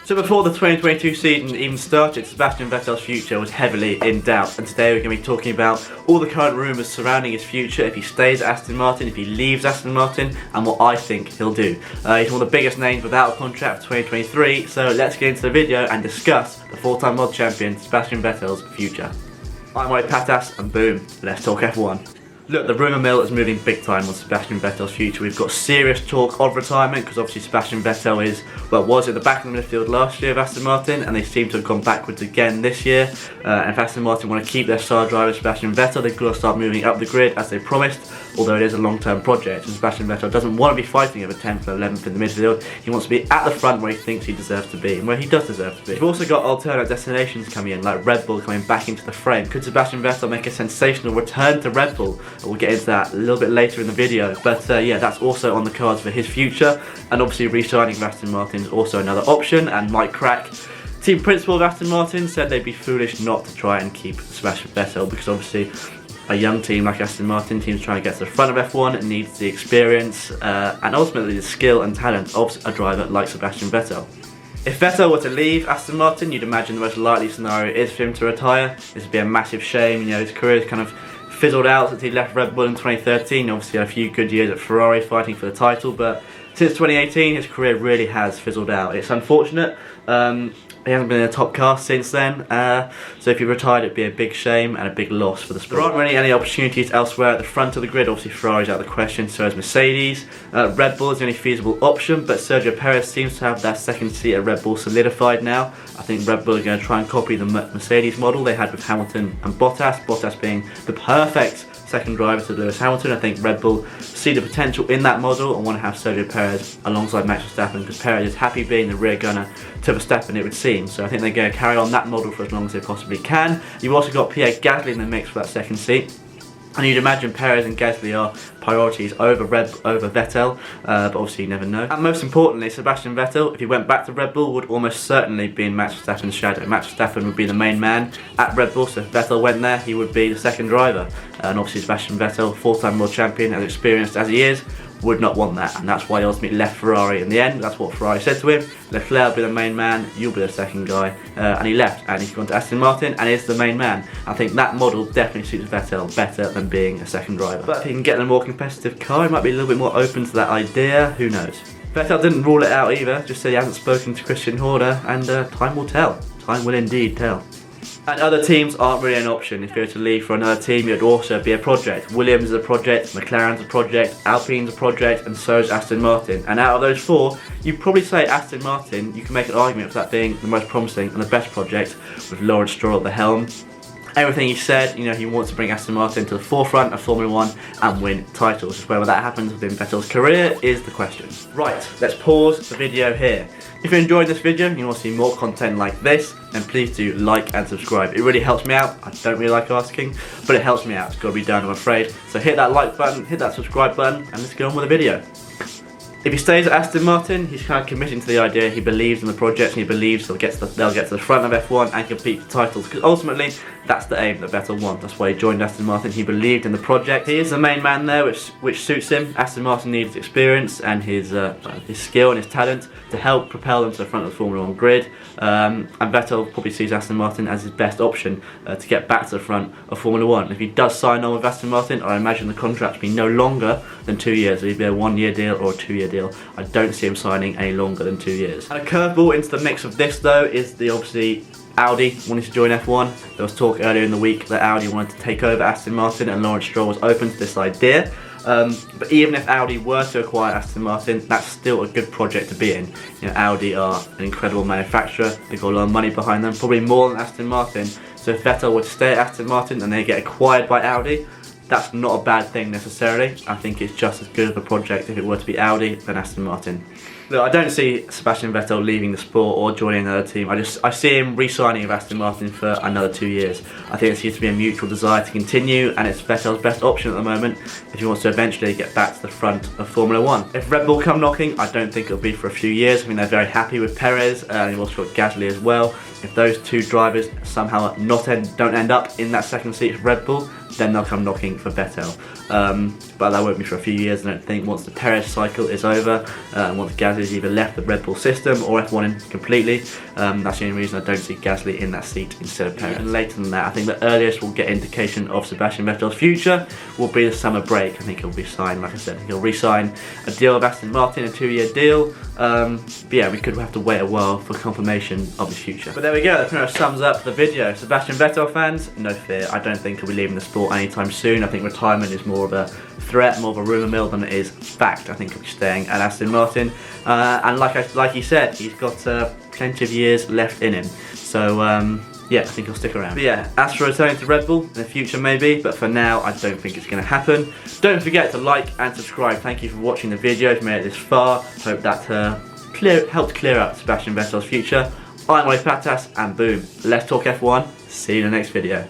So before the 2022 season even started, Sebastian Vettel's future was heavily in doubt, and today we're going to be talking about all the current rumours surrounding his future, if he stays at Aston Martin, if he leaves Aston Martin, and what I think he'll do. He's one of the biggest names without a contract for 2023, so let's get into the video and discuss the four-time world champion Sebastian Vettel's future. I'm Ollie Pattas, and boom, let's talk F1. Look, the rumour mill is moving big time on Sebastian Vettel's future. We've got serious talk of retirement because obviously Sebastian Vettel was at the back of the midfield last year of Aston Martin, and they seem to have gone backwards again this year. And if Aston Martin want to keep their star driver Sebastian Vettel, they've got to start moving up the grid as they promised, although it is a long-term project. And Sebastian Vettel doesn't want to be fighting over 10th or 11th in the midfield. He wants to be at the front where he thinks he deserves to be and where he does deserve to be. We've also got alternate destinations coming in, like RedBull coming back into the frame. Could Sebastian Vettel make a sensational return to RedBull? We'll get into that a little bit later in the video, but yeah, that's also on the cards for his future. And obviously re-signing Aston Martin is also another option, and Mike Crack, team principal of Aston Martin, said they'd be foolish not to try and keep Sebastian Vettel, because obviously a young team like Aston Martin, teams trying to get to the front of F1, needs the experience and ultimately the skill and talent of a driver like Sebastian Vettel. If Vettel were to leave Aston Martin, you'd imagine the most likely scenario is for him to retire. This would be a massive shame. You know, his career is kind of fizzled out since he left Red Bull in 2013. Obviously a few good years at Ferrari fighting for the title, but since 2018 his career really has fizzled out. It's unfortunate. He hasn't been in a top car since then, so if he retired it'd be a big shame and a big loss for the sport. There aren't really any opportunities elsewhere at the front of the grid. Obviously Ferrari's out of the question, so is Mercedes. Red Bull is the only feasible option, but Sergio Perez seems to have that second seat at Red Bull solidified now. I think Red Bull are going to try and copy the Mercedes model they had with Hamilton and Bottas being the perfect second driver to Lewis Hamilton. I think Red Bull see the potential in that model and want to have Sergio Perez alongside Max Verstappen, because Perez is happy being the rear gunner to Verstappen, it would seem. So I think they're going to carry on that model for as long as they possibly can. You've also got Pierre Gasly in the mix for that second seat, and you'd imagine Perez and Gasly are priorities over Vettel, but obviously you never know. And most importantly, Sebastian Vettel, if he went back to Red Bull, would almost certainly be in Max Verstappen's shadow. Max Verstappen would be the main man at Red Bull, so if Vettel went there, he would be the second driver. And obviously Sebastian Vettel, four-time world champion, as experienced as he is, would not want that, and that's why he ultimately left Ferrari in the end. That's what Ferrari said to him: Leclerc will be the main man, you'll be the second guy, and he left, and he's gone to Aston Martin and is the main man. I think that model definitely suits Vettel better than being a second driver, but if he can get in a more competitive car, he might be a little bit more open to that idea, who knows. Vettel didn't rule it out either, just said he hasn't spoken to Christian Horner, and time will tell. Time will indeed tell. And other teams aren't really an option. If you were to leave for another team, it would also be a project. Williams is a project, McLaren's a project, Alpine's a project, and so is Aston Martin. And out of those four, you'd probably say Aston Martin, you can make an argument for that being the most promising and the best project, with Lawrence Stroll at the helm. Everything he said, you know, he wants to bring Aston Martin to the forefront of Formula 1 and win titles. Just whether that happens within Vettel's career is the question. Right, let's pause the video here. If you enjoyed this video and you want to see more content like this, then please do like and subscribe. It really helps me out. I don't really like asking, but it helps me out. It's got to be done, I'm afraid. So hit that like button, hit that subscribe button, and let's get on with the video. If he stays at Aston Martin, he's kind of committing to the idea. He believes in the project, and he believes they'll get to the front of F1 and compete for titles, because ultimately that's the aim that Vettel wants. That's why he joined Aston Martin. He believed in the project. He is the main man there, which suits him. Aston Martin needs experience and his skill and his talent to help propel them to the front of the Formula 1 grid. And Vettel probably sees Aston Martin as his best option to get back to the front of Formula 1. If he does sign on with Aston Martin, I imagine the contract will be no longer than 2 years. It'll be a 1-year deal or a 2-year deal. I don't see him signing any longer than 2 years. And a curveball into the mix of this though is the obviously Audi wanting to join F1. There was talk earlier in the week that Audi wanted to take over Aston Martin, and Lawrence Stroll was open to this idea. But even if Audi were to acquire Aston Martin, that's still a good project to be in. You know, Audi are an incredible manufacturer. They've got a lot of money behind them, probably more than Aston Martin. So if Vettel were to stay at Aston Martin and they get acquired by Audi, that's not a bad thing necessarily. I think it's just as good of a project if it were to be Audi than Aston Martin. Look, I don't see Sebastian Vettel leaving the sport or joining another team. I see him re-signing with Aston Martin for another 2 years. I think it seems to be a mutual desire to continue, and it's Vettel's best option at the moment if he wants to eventually get back to the front of Formula 1. If Red Bull come knocking, I don't think it'll be for a few years. I mean, they're very happy with Perez, and you've also got Gasly as well. If those two drivers somehow don't end up in that second seat of Red Bull, then they'll come knocking for Vettel. but that won't be for a few years, I don't think, once the Perez cycle is over, once Gasly's either left the Red Bull system or F1 in completely. That's the only reason I don't see Gasly in that seat instead of Perez. And later than that, I think the earliest we'll get indication of Sebastian Vettel's future will be the summer break. I think he'll be signed, like I said, he'll re-sign a deal with Aston Martin, a 2-year deal. But yeah, we could have to wait a while for confirmation of his future. But there we go, that pretty much sums up the video. Sebastian Vettel fans, no fear, I don't think he'll be leaving the sport anytime soon. I think retirement is more of a threat, more of a rumour mill than it is fact. I think he'll be staying at Aston Martin. And like he said, he's got plenty of years left in him. So yeah, I think he'll stick around. But yeah, as for returning to Red Bull in the future maybe, but for now I don't think it's going to happen. Don't forget to like and subscribe. Thank you for watching the video, if you made it this far. Hope that helped clear up Sebastian Vettel's future. I'm Ollie Pattas, and boom, let's talk F1. See you in the next video.